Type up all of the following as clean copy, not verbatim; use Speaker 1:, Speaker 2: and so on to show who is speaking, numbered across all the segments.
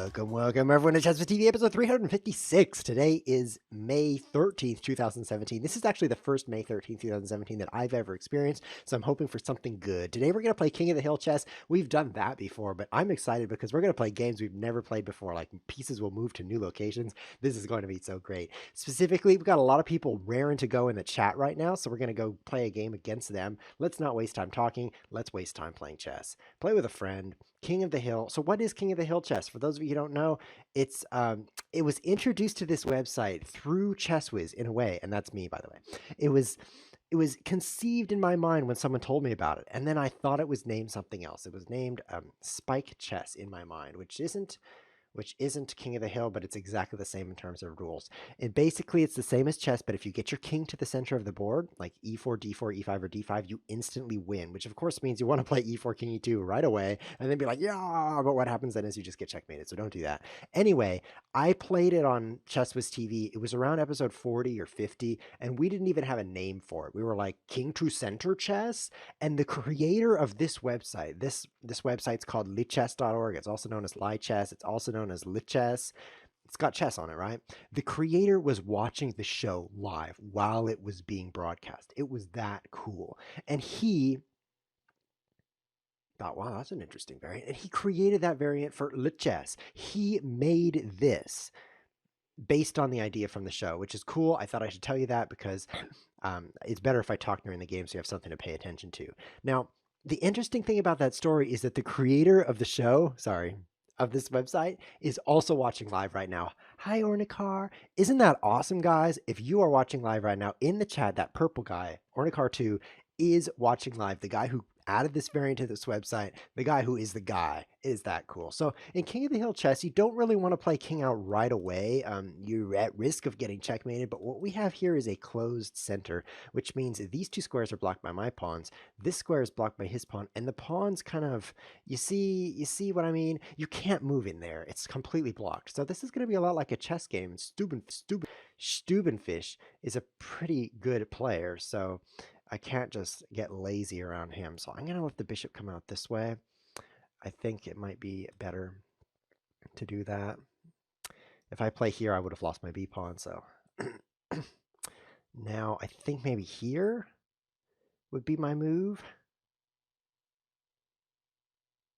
Speaker 1: Welcome everyone to Chess with TV episode 356. Today is May 13th, 2017. This is actually the first May 13th, 2017 that I've ever experienced, so I'm hoping for something good. Today we're going to play King of the Hill chess. We've done that before, but I'm excited because we're going to play games we've never played before, like pieces will move to new locations. This is going to be so great. Specifically, we've got a lot of people raring to go in the chat right now, so we're going to go play a game against them. Let's not waste time talking. Let's waste time playing chess. Play with a friend. King of the Hill. So what is King of the Hill chess? For those of you who don't know, it was introduced to this website through ChessWhiz in a way, and that's me, by the way. It was conceived in my mind when someone told me about it, and then I thought it was named something else. It was named Spike Chess in my mind, which isn't King of the Hill, but it's exactly the same in terms of rules. It's the same as chess, but if you get your king to the center of the board, like e4, d4, e5, or d5, you instantly win, which of course means you want to play e4, king e2 right away, and then be like, yeah, but what happens then is you just get checkmated, so don't do that. Anyway, I played it on ChessWhiz TV. It was around episode 40 or 50, and we didn't even have a name for it. We were like, King to Center Chess? And the creator of this website, this website's called lichess.org. It's also known as Lichess. It's also known as Lichess. It's got chess on it, right? The creator was watching the show live while it was being broadcast. It was that cool. And he thought, wow, that's an interesting variant. And he created that variant for Lichess. He made this based on the idea from the show, which is cool. I thought I should tell you that because it's better if I talk during the game so you have something to pay attention to. Now, the interesting thing about that story is that the creator of the show, of this website, is also watching live right now. Hi, Ornikar. Isn't that awesome, guys? If you are watching live right now in the chat, that purple guy, Ornikar2, is watching live. The guy who added this variant to this website, the guy who is the guy. Is that cool? So in King of the Hill chess, you don't really want to play king out right away. You're at risk of getting checkmated, but what we have here is a closed center, which means these two squares are blocked by my pawns. This square is blocked by his pawn, and the pawns kind of, you see what I mean? You can't move in there. It's completely blocked. So this is going to be a lot like a chess game. Stubenfish is a pretty good player, so I can't just get lazy around him. So I'm going to let the bishop come out this way. I think it might be better to do that. If I play here, I would have lost my b pawn. So now I think maybe here would be my move.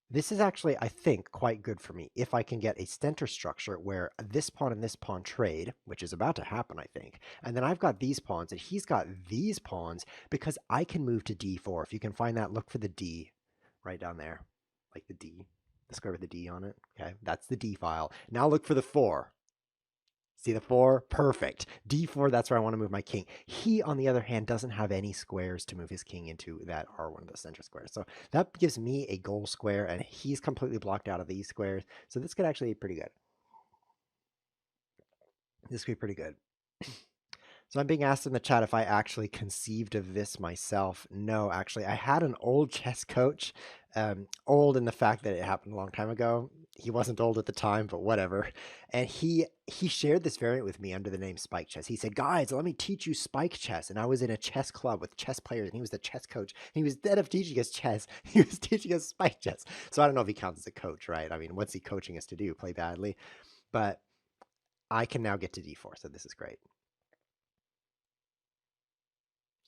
Speaker 1: This is actually, I think, quite good for me if I can get a center structure where this pawn and this pawn trade, which is about to happen, I think. And then I've got these pawns and he's got these pawns because I can move to d4. If you can find that, look for the D right down there, like the D, the square with the D on it. Okay, that's the D file. Now look for the 4. See the 4? Perfect. d4, that's where I want to move my king. He, on the other hand, doesn't have any squares to move his king into that are one of the center squares. So that gives me a goal square, and he's completely blocked out of these squares. So this could actually be pretty good. This could be pretty good. So I'm being asked in the chat if I actually conceived of this myself. No, actually, I had an old chess coach, old in the fact that it happened a long time ago. He wasn't old at the time, but whatever. And he shared this variant with me under the name Spike Chess. He said, guys, let me teach you Spike Chess. And I was in a chess club with chess players, and he was the chess coach. He was, instead of teaching us chess, he was teaching us Spike Chess. So I don't know if he counts as a coach, right? I mean, what's he coaching us to do? Play badly? But I can now get to d4, so this is great.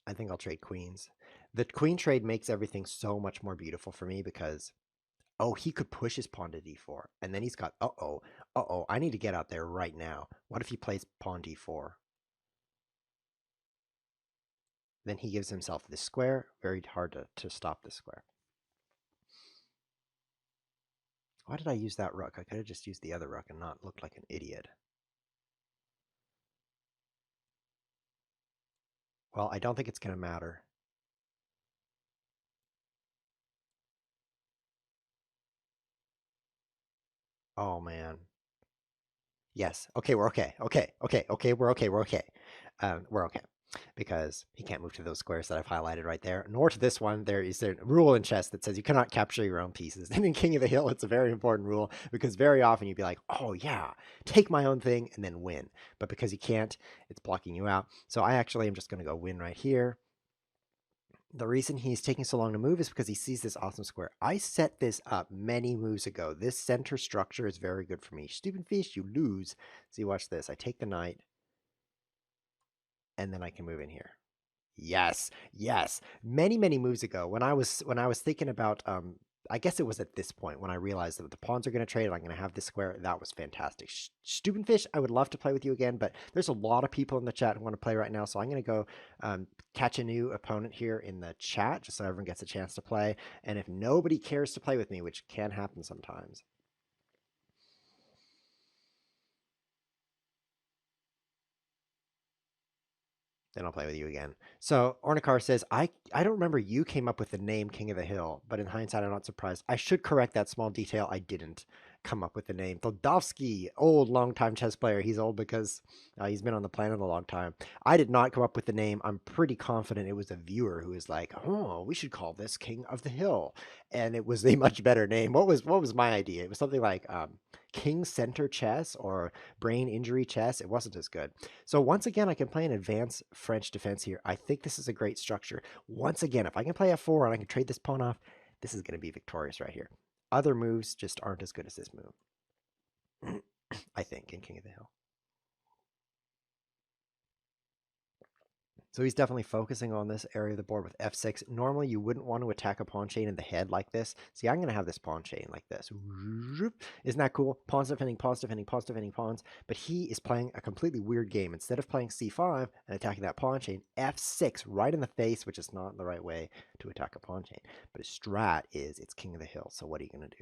Speaker 1: I think I'll trade queens. The queen trade makes everything so much more beautiful for me because, oh, he could push his pawn to d4. And then he's got, I need to get out there right now. What if he plays pawn d4? Then he gives himself this square. Very hard to stop this square. Why did I use that rook? I could have just used the other rook and not looked like an idiot. Well, I don't think it's going to matter. Oh, man. Yes. Okay, we're okay. Okay, we're okay. We're okay. Because he can't move to those squares that I've highlighted right there, nor to this one. There is a rule in chess that says you cannot capture your own pieces. And in King of the Hill, it's a very important rule because very often you'd be like, oh yeah, take my own thing and then win. But because you can't, it's blocking you out. So I actually am just going to go win right here. The reason he's taking so long to move is because he sees this awesome square. I set this up many moves ago. This center structure is very good for me. Stupid fish, you lose. See, watch this. I take the knight, and then I can move in here. Yes, yes. Many moves ago, when I was thinking about I guess it was at this point when I realized that the pawns are going to trade and I'm going to have this square. That was fantastic. Stubenfish, I would love to play with you again, but there's a lot of people in the chat who want to play right now, so I'm going to go catch a new opponent here in the chat just so everyone gets a chance to play. And if nobody cares to play with me, which can happen sometimes, then I'll play with you again. So Ornikar says, I don't remember you came up with the name King of the Hill, but in hindsight, I'm not surprised. I should correct that small detail. I didn't come up with the name. Toldovsky, old, long-time chess player. He's old because he's been on the planet a long time. I did not come up with the name. I'm pretty confident it was a viewer who was like, oh, we should call this King of the Hill. And it was a much better name. What was my idea? It was something like King Center Chess or Brain Injury Chess. It wasn't as good. So once again, I can play an advanced French defense here. I think this is a great structure. Once again, if I can play f4 and I can trade this pawn off, this is going to be victorious right here. Other moves just aren't as good as this move, I think, in King of the Hill. So he's definitely focusing on this area of the board with f6. Normally, you wouldn't want to attack a pawn chain in the head like this. See, I'm going to have this pawn chain like this. Isn't that cool? Pawns defending, pawns defending, pawns defending, pawns. But he is playing a completely weird game. Instead of playing c5 and attacking that pawn chain, f6 right in the face, which is not the right way to attack a pawn chain. But his strat is it's King of the Hill. So what are you going to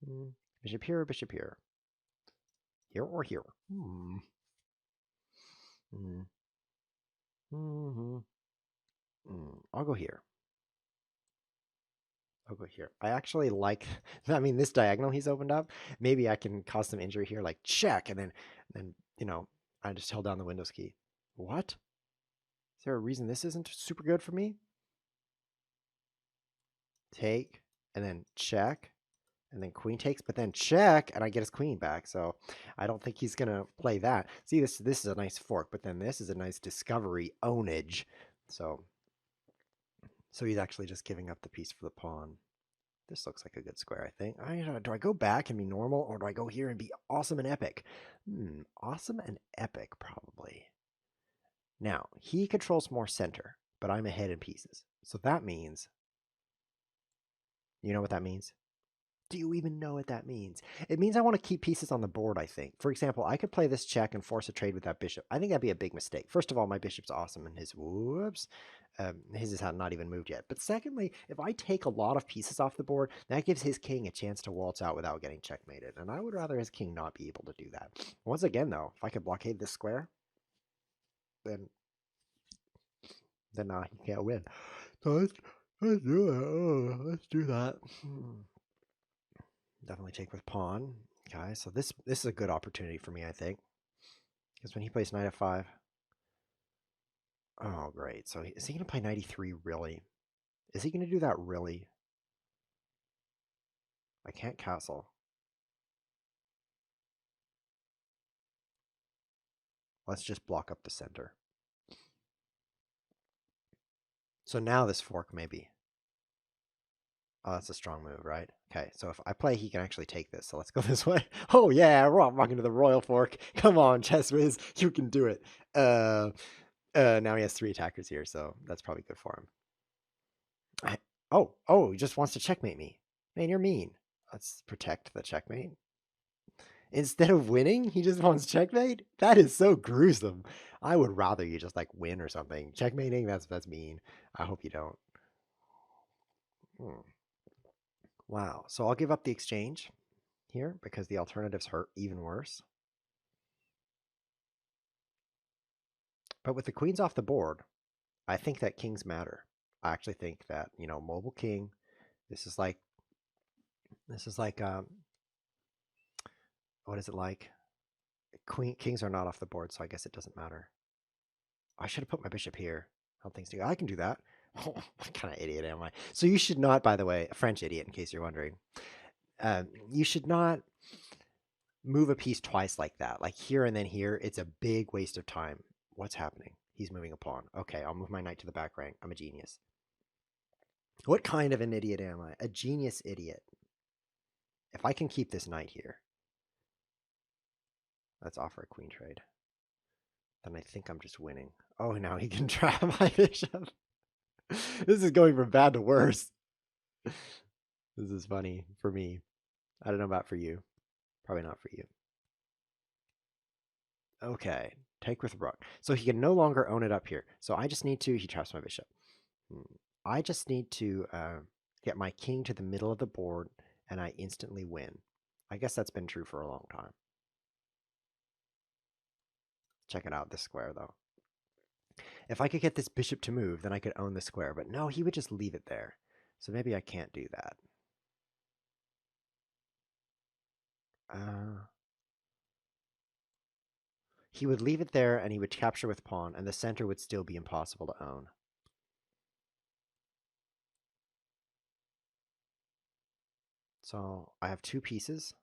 Speaker 1: do? Bishop here, bishop here. Here or here? I'll go here. I'll go here. I actually like, I mean, this diagonal he's opened up. Maybe I can cause some injury here, like check, and then I just held down the Windows key. What? Is there a reason this isn't super good for me? Take, and then check, and then queen takes, but then check, and I get his queen back. So I don't think he's gonna play that. See, this is a nice fork, but then this is a nice discovery ownage. So he's actually just giving up the piece for the pawn. This looks like a good square, I think. Do I go back and be normal, or do I go here and be awesome and epic? Awesome and epic, probably. Now, he controls more center, but I'm ahead in pieces. So that means, you know what that means? Do you even know what that means? It means I want to keep pieces on the board, I think. For example, I could play this check and force a trade with that bishop. I think that'd be a big mistake. First of all, my bishop's awesome, and his is not even moved yet. But secondly, if I take a lot of pieces off the board, that gives his king a chance to waltz out without getting checkmated. And I would rather his king not be able to do that. Once again, though, if I could blockade this square, then he can't win. So let's do it. Oh, let's do that. Definitely take with pawn. Okay, so this is a good opportunity for me, I think. Because when he plays knight f5. Oh, great. So is he going to play knight e3, really? Is he going to do that, really? I can't castle. Let's just block up the center. So now this fork, maybe. Oh, that's a strong move, right? Okay, so if I play, he can actually take this. So let's go this way. Oh, yeah, we're walking to the royal fork. Come on, Chess Wiz, you can do it. Now he has 3 attackers here, so that's probably good for him. Oh, he just wants to checkmate me. Man, you're mean. Let's protect the checkmate. Instead of winning, he just wants checkmate? That is so gruesome. I would rather you just like win or something. Checkmating, that's mean. I hope you don't. Wow. So I'll give up the exchange here because the alternatives hurt even worse. But with the queens off the board, I think that kings matter. I actually think that, mobile king, this is like what is it like? Kings are not off the board, so I guess it doesn't matter. I should have put my bishop here. How things do. I can do that. Oh, what kind of idiot am I? So you should not, by the way, a French idiot, in case you're wondering. You should not move a piece twice like that. Like here and then here. It's a big waste of time. What's happening? He's moving a pawn. Okay, I'll move my knight to the back rank. I'm a genius. What kind of an idiot am I? A genius idiot. If I can keep this knight here, let's offer a queen trade. Then I think I'm just winning. Oh, now he can trap my bishop. This is going from bad to worse. This is funny for me. I don't know about for you. Probably not for you. Okay, take with rook. So he can no longer own it up here. So I just need to, he traps my bishop. I just need to get my king to the middle of the board and I instantly win. I guess that's been true for a long time. Check it out, this square though. If I could get this bishop to move, then I could own the square. But no, he would just leave it there. So maybe I can't do that. He would leave it there and he would capture with pawn, and the center would still be impossible to own. So I have 2 pieces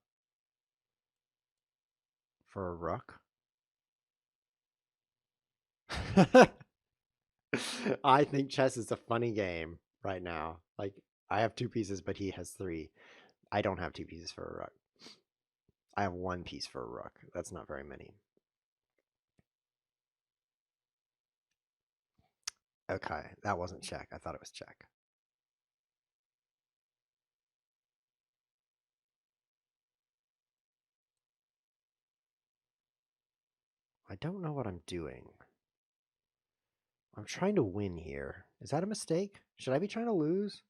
Speaker 1: for a rook. I think chess is a funny game right now. Like, I have 2 pieces, but he has 3. I don't have 2 pieces for a rook. I have 1 piece for a rook. That's not very many. Okay, that wasn't check. I thought it was check. I don't know what I'm doing. I'm trying to win here. Is that a mistake? Should I be trying to lose?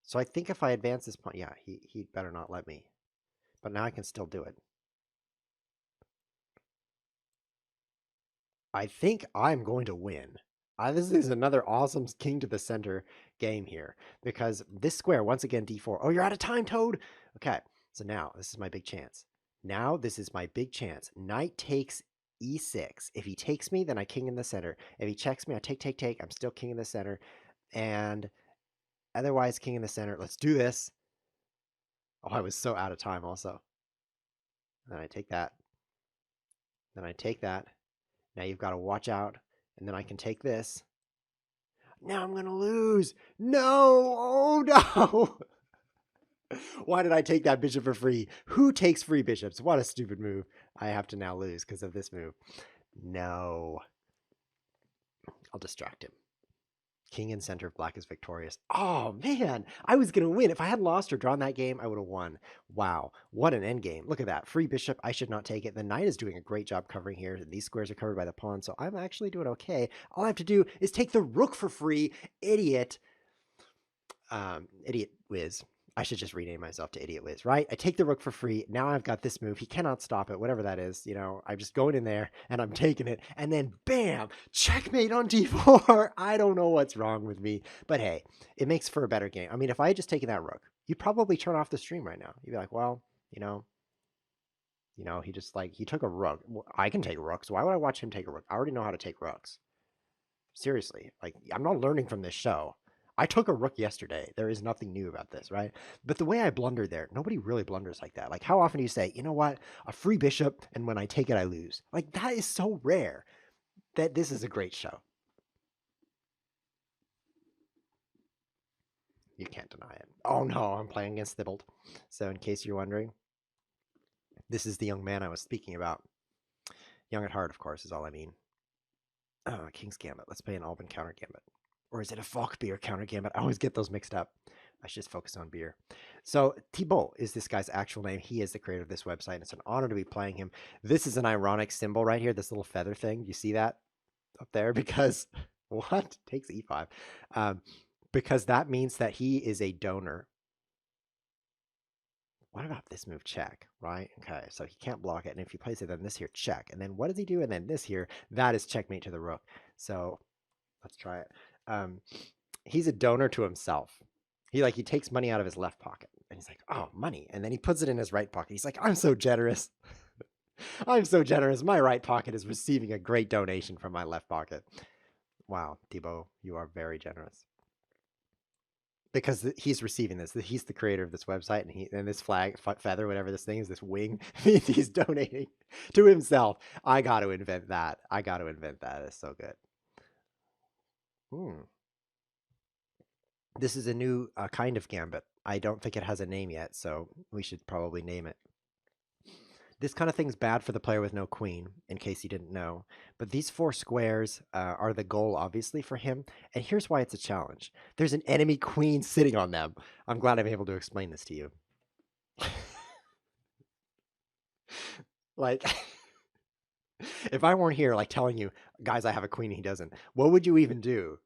Speaker 1: So I think if I advance this pawn, yeah, he'd better not let me. But now I can still do it. I think I'm going to win. This is another awesome king to the center game here. Because this square, once again, d4. Oh, you're out of time, Toad! Okay, so now, this is my big chance. Now, this is my big chance. Knight takes e6. If he takes me, then I king in the center. If he checks me, I take. I'm still king in the center. And otherwise, king in the center. Let's do this. Oh, I was so out of time also. Then I take that. Then I take that. Now you've got to watch out. And then I can take this. Now I'm going to lose. No. Oh, no. Why did I take that bishop for free? Who takes free bishops? What a stupid move. I have to now lose because of this move. No. I'll distract him. King in center of black is victorious. Oh, man. I was going to win. If I had lost or drawn that game, I would have won. Wow. What an endgame. Look at that. Free bishop. I should not take it. The knight is doing a great job covering here. These squares are covered by the pawn, so I'm actually doing okay. All I have to do is take the rook for free. Idiot. Idiot whiz. I should just rename myself to Idiot Whiz, right? I take the rook for free. Now I've got this move. He cannot stop it, whatever that is. You know, I'm just going in there and I'm taking it. And then bam, checkmate on d4. I don't know what's wrong with me. But hey, it makes for a better game. I mean, if I had just taken that rook, you'd probably turn off the stream right now. You'd be like, well, he just he took a rook. I can take rooks. Why would I watch him take a rook? I already know how to take rooks. Seriously, I'm not learning from this show. I took a rook yesterday. There is nothing new about this, right? But the way I blundered there, nobody really blunders like that. Like, how often do you say, you know what, a free bishop, and when I take it, I lose? Like, that is so rare that this is a great show. You can't deny it. Oh no, I'm playing against Thibault. So in case you're wondering, this is the young man I was speaking about. Young at heart, of course, is all I mean. King's Gambit. Let's play an Alban counter gambit. Or is it a Falk beer counter gambit? I always get those mixed up. I should just focus on beer. So Thibault is this guy's actual name. He is the creator of this website. And it's an honor to be playing him. This is an ironic symbol right here. This little feather thing. You see that up there? Because what? Takes e5. Because that means that he is a donor. What about this move? Check, right? Okay, so he can't block it. And if he plays it, then this here, check. And then what does he do? And then this here, that is checkmate to the rook. So let's try it. He's a donor to himself. He takes money out of his left pocket and he's like, oh, money. And then he puts it in his right pocket. He's like, I'm so generous. I'm so generous. My right pocket is receiving a great donation from my left pocket. Wow, Thibault, you are very generous. because he's receiving this. He's the creator of this website, and this flag, feather, whatever this thing is, this wing, means he's donating to himself. I got to invent that. I got to invent that. It's so good. Hmm. This is a new kind of gambit. I don't think it has a name yet, so we should probably name it. This kind of thing's bad for the player with no queen, in case you didn't know. But these four squares are the goal, obviously, for him. And here's why it's a challenge. There's an enemy queen sitting on them. I'm glad I'm able to explain this to you. Like, if I weren't here, like, telling you, guys, I have a queen and he doesn't, what would you even do?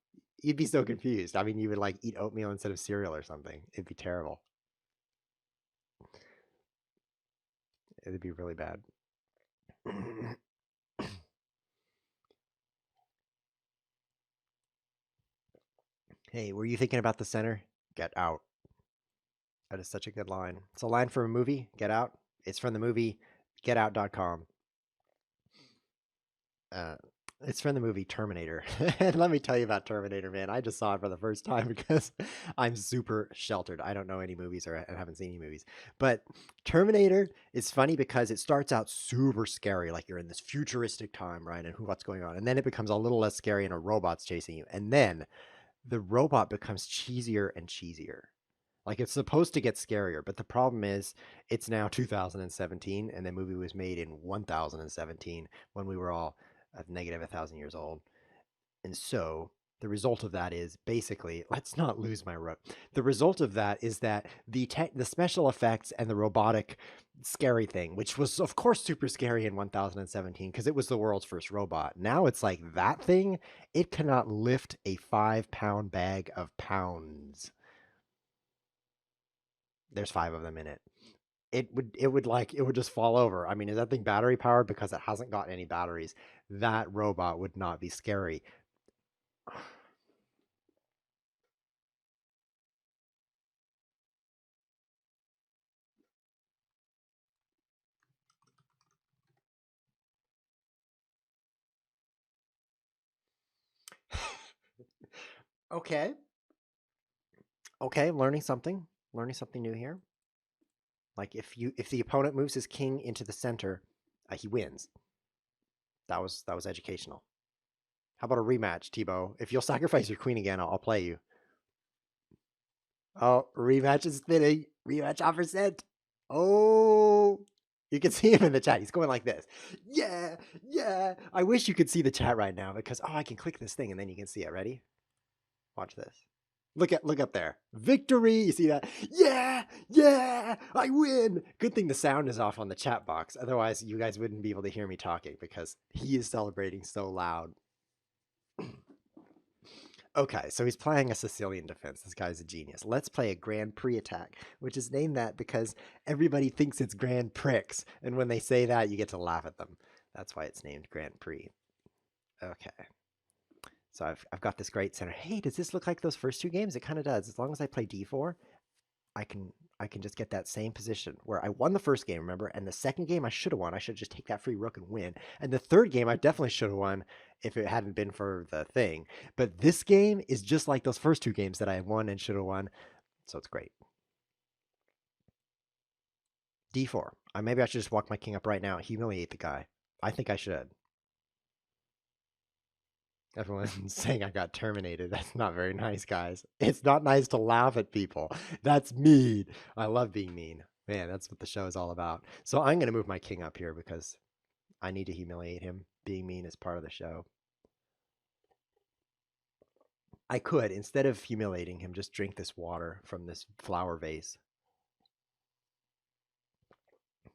Speaker 1: You'd be so confused. I mean, you would, like, eat oatmeal instead of cereal or something. It'd be terrible. It'd be really bad. Hey, were you thinking about the center? Get out. That is such a good line. It's a line from a movie, Get Out. It's from the movie GetOut.com. Uh, it's from the movie Terminator. And let me tell you about Terminator, man. I just saw it for the first time because I'm super sheltered. I don't know any movies or I haven't seen any movies. But Terminator is funny because it starts out super scary, like you're in this futuristic time, right? And what's going on. And then it becomes a little less scary and a robot's chasing you. And then the robot becomes cheesier and cheesier. Like it's supposed to get scarier, but the problem is it's now 2017 and the movie was made in 1017 when we were all at negative 1,000 years old. And so the result of that is basically, let's not lose my rope. The result of that is that the special effects and the robotic scary thing, which was of course super scary in 1017 because it was the world's first robot. Now it's like that thing, it cannot lift a 5-pound bag of pounds. There's 5 of them in it. It would just fall over. I mean, is that thing battery powered? Because it hasn't got any batteries. That robot would not be scary. Okay. Okay, learning something new here. Like if the opponent moves his king into the center, he wins. That was educational. How about a rematch, Thibault? If you'll sacrifice your queen again, I'll play you. Oh, rematch is fitting. Rematch offer sent. Oh, you can see him in the chat. He's going like this. Yeah, yeah. I wish you could see the chat right now because I can click this thing and then you can see it. Ready? Watch this. Look up there. Victory. You see that? Yeah, yeah. I win. Good thing the sound is off on the chat box. Otherwise, you guys wouldn't be able to hear me talking because he is celebrating so loud. Okay, so he's playing a Sicilian defense. This guy's a genius. Let's play a Grand Prix attack, which is named that because everybody thinks it's Grand Prix. And when they say that, you get to laugh at them. That's why it's named Grand Prix. Okay. So I've got this great center. Hey, does this look like those first two games? It kind of does. As long as I play d4, I can I can just get that same position where I won the first game, remember? And the second game I should have won. I should just take that free rook and win. And the third game I definitely should have won if it hadn't been for the thing. But this game is just like those first two games that I won and should have won. So it's great. D4. Maybe I should just walk my king up right now and humiliate the guy. I think I should. Everyone's saying I got terminated. That's not very nice, guys. It's not nice to laugh at people. That's mean. I love being mean. Man, that's what the show is all about. So I'm going to move my king up here because I need to humiliate him. Being mean is part of the show. I could, instead of humiliating him, just drink this water from this flower vase.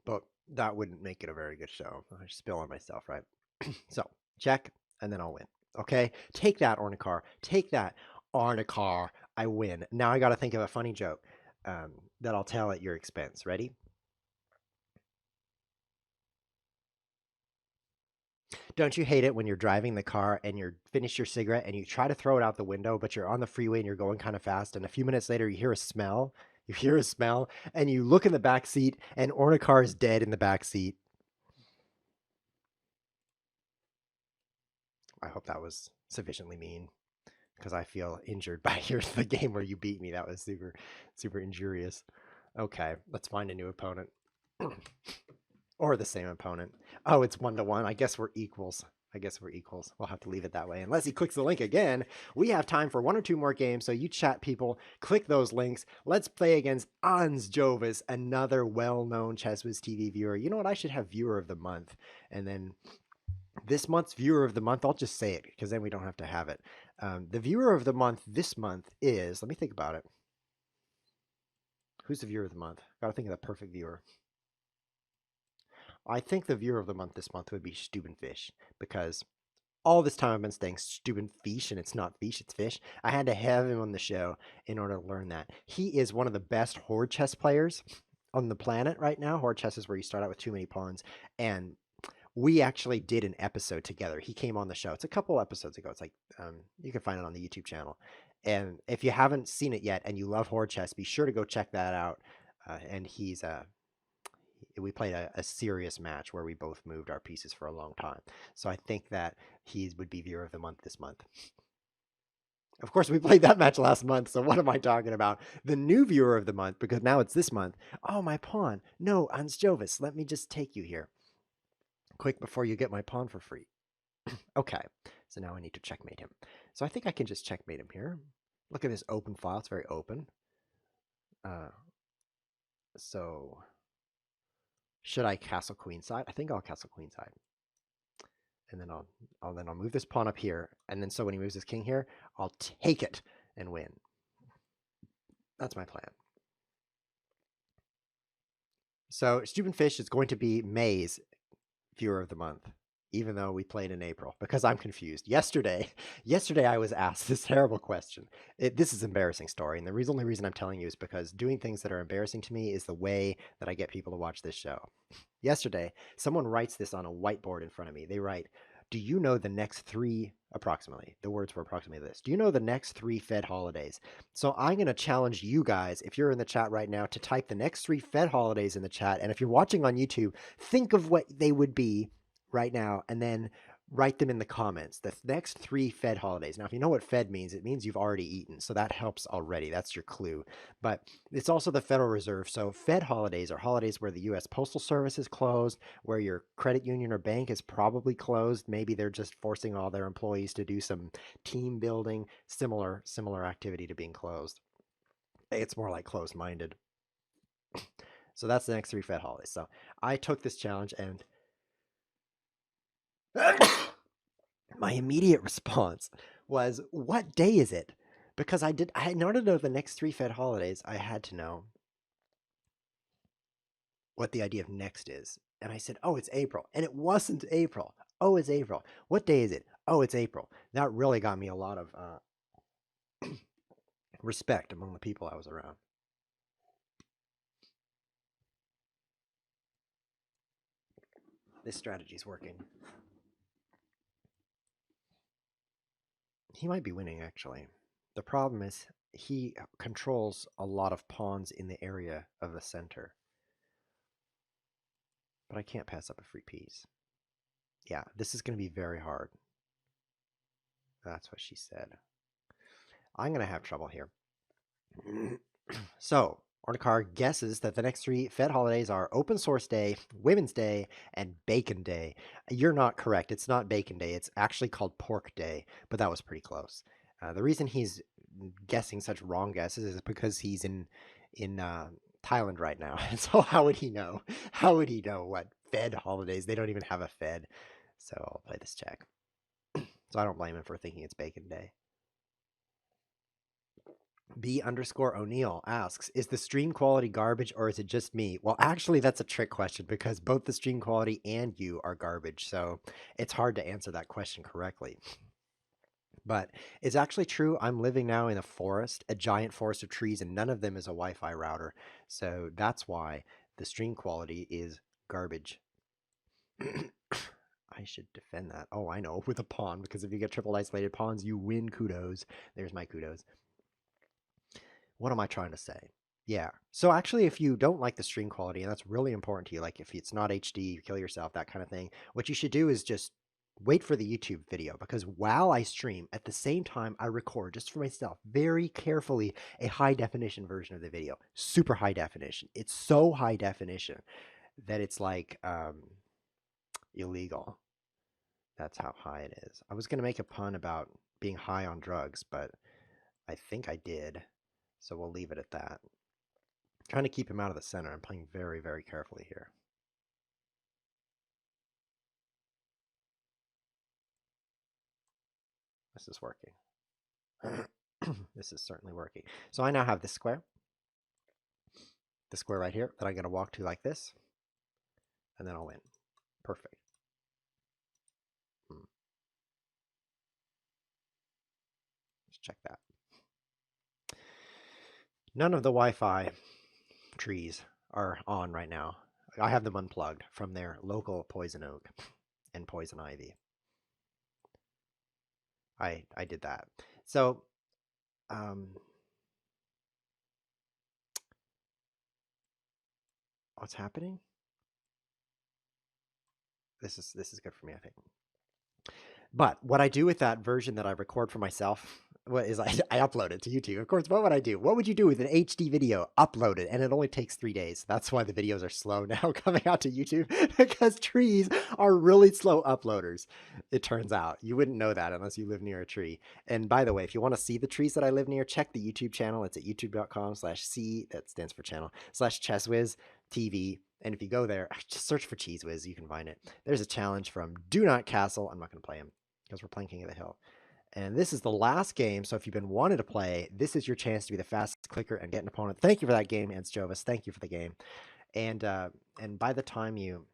Speaker 1: But that wouldn't make it a very good show. I spill on myself, right? So, check, and then I'll win. Okay? Take that, Ornikar. Take that, Ornikar. I win. Now I got to think of a funny joke that I'll tell at your expense. Ready? Don't you hate it when you're driving the car and you're finished your cigarette and you try to throw it out the window, but you're on the freeway and you're going kind of fast, and a few minutes later you hear a smell? You hear a smell, and you look in the back seat, and Ornikar is dead in the back seat. I hope that was sufficiently mean. because I feel injured by here's the game where you beat me. That was super, super injurious. Okay, let's find a new opponent. Or the same opponent. Oh, it's 1-1. I guess we're equals. We'll have to leave it that way. Unless he clicks the link again, we have time for 1 or 2 more games. So you chat people, click those links. Let's play against Ans Jovis, another well-known ChessWiz TV viewer. You know what? I should have viewer of the month. And then this month's viewer of the month, I'll just say it because then we don't have to have it. The viewer of the month this month is, let me think about it. Who's the viewer of the month? Gotta think of the perfect viewer. I think the viewer of the month this month would be Stubenfish, because all this time I've been saying Stubenfish, and it's not fish, it's fish. I had to have him on the show in order to learn that. He is one of the best horde chess players on the planet right now. Horde chess is where you start out with too many pawns, and we actually did an episode together. He came on the show. It's a couple episodes ago. It's like you can find it on the YouTube channel. And if you haven't seen it yet and you love horde chess, be sure to go check that out. And we played a serious match where we both moved our pieces for a long time. So I think that he would be viewer of the month this month. Of course, we played that match last month, so what am I talking about? The new viewer of the month, because now it's this month. Oh, my pawn. No, Ans Jovis, let me just take you here. Quick before you get my pawn for free. Okay, so now I need to checkmate him. So I think I can just checkmate him here. Look at this open file. It's very open. So should I castle queenside? I think I'll castle queenside. And then I'll move this pawn up here. And then so when he moves his king here, I'll take it and win. That's my plan. So Stubenfish is going to be May's viewer of the month, even though we played in April, because I'm confused. Yesterday I was asked this terrible question. This is an embarrassing story, and the only reason I'm telling you is because doing things that are embarrassing to me is the way that I get people to watch this show. Yesterday, someone writes this on a whiteboard in front of me. They write, do you know the next 3, approximately, the words were approximately this, do you know the next 3 Fed holidays? So I'm going to challenge you guys, if you're in the chat right now, to type the next 3 Fed holidays in the chat. And if you're watching on YouTube, think of what they would be right now, and then write them in the comments. The next 3 Fed holidays. Now, if you know what Fed means, it means you've already eaten. So that helps already. That's your clue. But it's also the Federal Reserve. So Fed holidays are holidays where the U.S. Postal Service is closed, where your credit union or bank is probably closed. Maybe they're just forcing all their employees to do some team building, similar activity to being closed. It's more like closed-minded. So that's the next 3 Fed holidays. So I took this challenge, and my immediate response was, what day is it? Because in order to know the next 3 Fed holidays, I had to know what the idea of next is. And I said, oh, it's April. And it wasn't April. Oh, it's April. What day is it? Oh, it's April. That really got me a lot of respect among the people I was around. This strategy is working. He might be winning, actually. The problem is he controls a lot of pawns in the area of the center. But I can't pass up a free piece. Yeah, this is going to be very hard. That's what she said. I'm going to have trouble here. So, Ornikar guesses that the next 3 Fed holidays are Open Source Day, Women's Day, and Bacon Day. You're not correct. It's not Bacon Day. It's actually called Pork Day, but that was pretty close. The reason he's guessing such wrong guesses is because he's in Thailand right now. So how would he know? How would he know what Fed holidays? They don't even have a Fed. So I'll play this check. So I don't blame him for thinking it's Bacon Day. B_O'Neill asks, is the stream quality garbage or is it just me? Well, actually, that's a trick question because both the stream quality and you are garbage. So it's hard to answer that question correctly. But it's actually true. I'm living now in a forest, a giant forest of trees, and none of them is a Wi-Fi router. So that's why the stream quality is garbage. I should defend that. Oh, I know, with a pawn, because if you get triple isolated pawns, you win kudos. There's my kudos. What am I trying to say? Yeah. So actually, if you don't like the stream quality, and that's really important to you, like if it's not HD, you kill yourself, that kind of thing, what you should do is just wait for the YouTube video, because while I stream, at the same time I record just for myself very carefully a high definition version of the video. Super high definition. It's so high definition that it's like illegal. That's how high it is. I was going to make a pun about being high on drugs, but I think I did. So we'll leave it at that. Trying to keep him out of the center. I'm playing very, very carefully here. This is working. This is certainly working. So I now have this square. The square right here that I'm going to walk to like this. And then I'll win. Perfect. Let's check that. None of the Wi-Fi trees are on right now. I have them unplugged from their local poison oak and poison ivy. I did that. So what's happening? This is good for me, I think. But what I do with that version that I record for myself, what is I upload it to YouTube. Of course, what would I do? What would you do with an HD video? Upload it, and it only takes 3 days. That's why the videos are slow now coming out to YouTube, because trees are really slow uploaders. It turns out. You wouldn't know that unless you live near a tree. And by the way, if you want to see the trees that I live near, check the YouTube channel. It's at youtube.com/C, that stands for channel, /ChessWhiz TV. And if you go there, just search for Cheese Whiz. You can find it. There's a challenge from Do Not Castle. I'm not going to play him because we're playing King of the Hill. And this is the last game. So if you've been wanting to play, this is your chance to be the fastest clicker and get an opponent. Thank you for that game, Ants Jovis. Thank you for the game. And by the time you...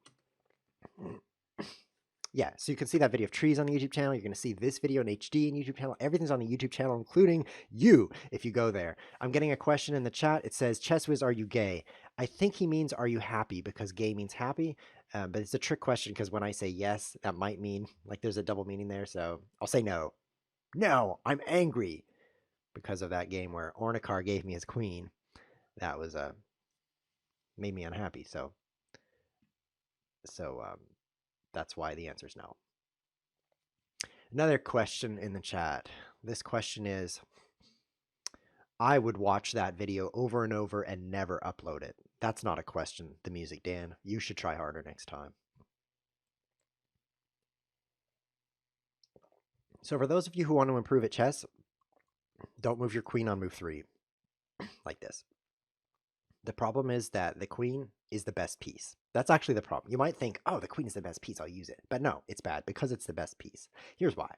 Speaker 1: Yeah, so you can see that video of trees on the YouTube channel. You're going to see this video in HD in YouTube channel. Everything's on the YouTube channel, including you, if you go there. I'm getting a question in the chat. It says, ChessWhiz, are you gay? I think he means, are you happy? Because gay means happy. But it's a trick question, because when I say yes, that might mean, like, there's a double meaning there. So I'll say no. No, I'm angry because of that game where Ornikar gave me his queen. That was made me unhappy. So that's why the answer is no. Another question in the chat. This question is, I would watch that video over and over and never upload it. That's not a question, the music, Dan. You should try harder next time. So for those of you who want to improve at chess, don't move your queen on move 3 like this. The problem is that the queen is the best piece. That's actually the problem. You might think, oh, the queen is the best piece, I'll use it. But no, it's bad because it's the best piece. Here's why.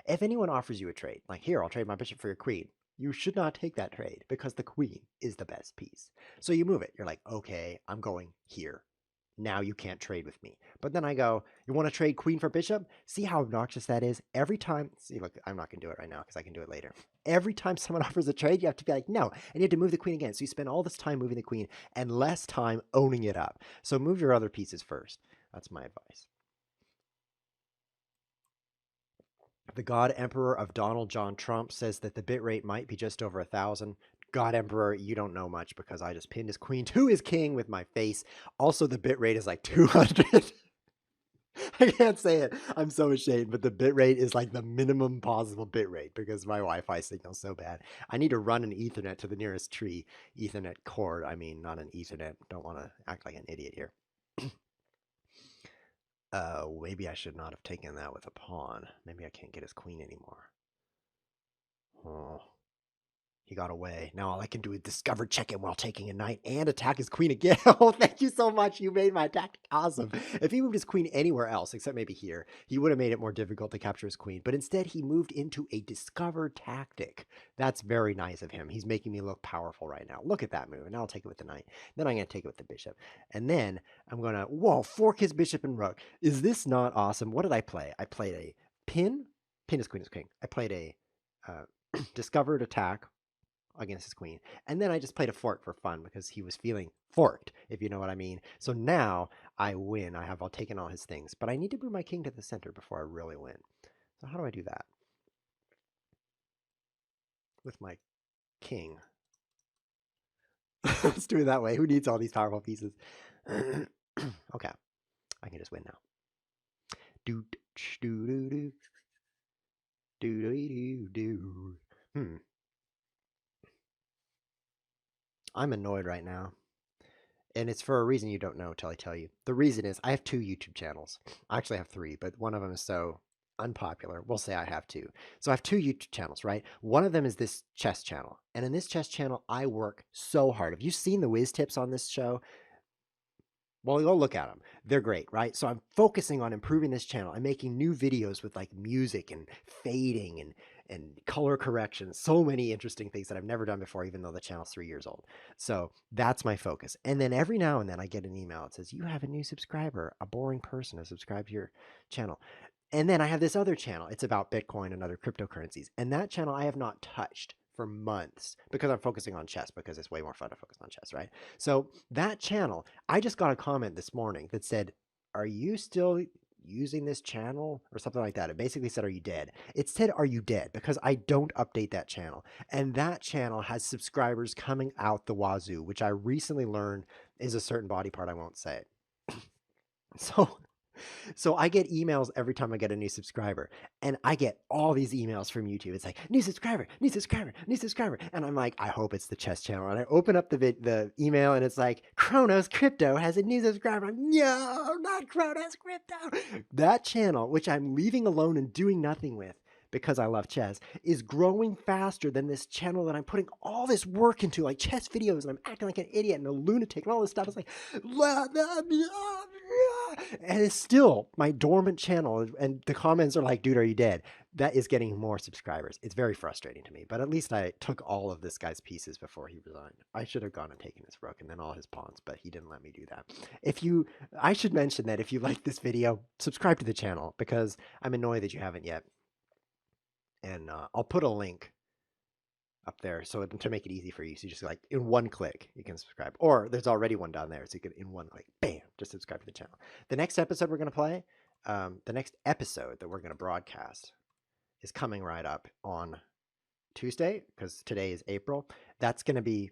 Speaker 1: If anyone offers you a trade, like here, I'll trade my bishop for your queen, you should not take that trade because the queen is the best piece. So you move it. You're like, okay, I'm going here. Now you can't trade with me. But then I go, you want to trade queen for bishop? See how obnoxious that is? Every time, see, look, I'm not going to do it right now because I can do it later. Every time someone offers a trade, you have to be like, no, and you have to move the queen again. So you spend all this time moving the queen and less time owning it up. So move your other pieces first. That's my advice. The God Emperor of Donald John Trump says that the bitrate might be just over 1,000. God Emperor, you don't know much because I just pinned his queen to his king with my face. Also, the bitrate is like 200. I can't say it. I'm so ashamed, but the bitrate is like the minimum possible bitrate because my Wi-Fi signal's so bad. I need to run an Ethernet to the nearest tree. Ethernet cord, I mean, not an Ethernet. Don't want to act like an idiot here. Maybe I should not have taken that with a pawn. Maybe I can't get his queen anymore. Oh. He got away. Now all I can do is discover check him while taking a knight and attack his queen again. Oh, thank you so much. You made my tactic awesome. If he moved his queen anywhere else, except maybe here, he would have made it more difficult to capture his queen. But instead, he moved into a discovered tactic. That's very nice of him. He's making me look powerful right now. Look at that move. And now I'll take it with the knight. Then I'm going to take it with the bishop. And then I'm going to, whoa, fork his bishop and rook. Is this not awesome? What did I play? I played a pin. Pin is queen is king. I played a discovered attack against his queen. And then I just played a fork for fun because he was feeling forked, if you know what I mean. So now I win. I have all taken all his things. But I need to move my king to the center before I really win. So how do I do that? With my king. Let's do it that way. Who needs all these powerful pieces? Okay. I can just win now. Dude. Do do do do do do. I'm annoyed right now. And it's for a reason you don't know until I tell you. The reason is I have two YouTube channels. I actually have three, but one of them is so unpopular. We'll say I have two. So I have two YouTube channels, right? One of them is this chess channel. And in this chess channel, I work so hard. Have you seen the whiz tips on this show? Well, go look at them. They're great, right? So I'm focusing on improving this channel. I'm making new videos with like music and fading and color correction. So many interesting things that I've never done before, even though the channel's 3 years old. So that's my focus. And then every now and then I get an email. It says, you have a new subscriber. A boring person has subscribed to your channel. And then I have this other channel. It's about Bitcoin and other cryptocurrencies. And that channel I have not touched for months because I'm focusing on chess because it's way more fun to focus on chess, right? So that channel, I just got a comment this morning that said, are you still using this channel or something like that? It basically said, are you dead? It said, are you dead? Because I don't update that channel. And that channel has subscribers coming out the wazoo, which I recently learned is a certain body part. I won't say it. So I get emails every time I get a new subscriber, and I get all these emails from YouTube. It's like new subscriber, new subscriber, new subscriber, and I'm like, I hope it's the chess channel. And I open up the email, and it's like Kronos Crypto has a new subscriber. I'm, no, not Kronos Crypto. That channel, which I'm leaving alone and doing nothing with because I love chess, is growing faster than this channel that I'm putting all this work into, like chess videos, and I'm acting like an idiot and a lunatic and all this stuff. It's like, and it's still my dormant channel, and the comments are like, dude, are you dead? That is getting more subscribers. It's very frustrating to me, but at least I took all of this guy's pieces before he resigned. I should have gone and taken his rook and then all his pawns, but he didn't let me do that. I should mention that if you like this video, subscribe to the channel because I'm annoyed that you haven't yet. And I'll put a link up there so to make it easy for you. So you just like in one click, you can subscribe. Or there's already one down there. So you can in one click, bam, just subscribe to the channel. The next episode we're going to play, the next episode that we're going to broadcast is coming right up on Tuesday because today is April. That's going to be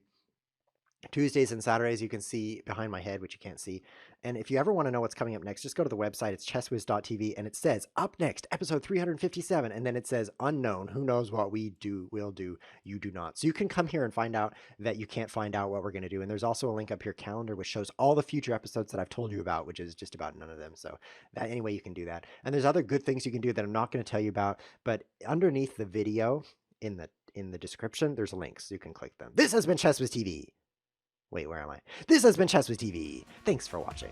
Speaker 1: Tuesdays and Saturdays. You can see behind my head, which you can't see. And if you ever want to know what's coming up next, just go to the website. It's chesswiz.tv, and it says up next, episode 357, and then it says unknown. Who knows what we do, will do, you do not. So you can come here and find out that you can't find out what we're going to do. And there's also a link up here, calendar, which shows all the future episodes that I've told you about, which is just about none of them. So that, anyway, you can do that. And there's other good things you can do that I'm not going to tell you about, but underneath the video in the description, there's links. So you can click them. This has been ChessWiz TV. Wait, where am I? This has been ChessWiz TV. Thanks for watching.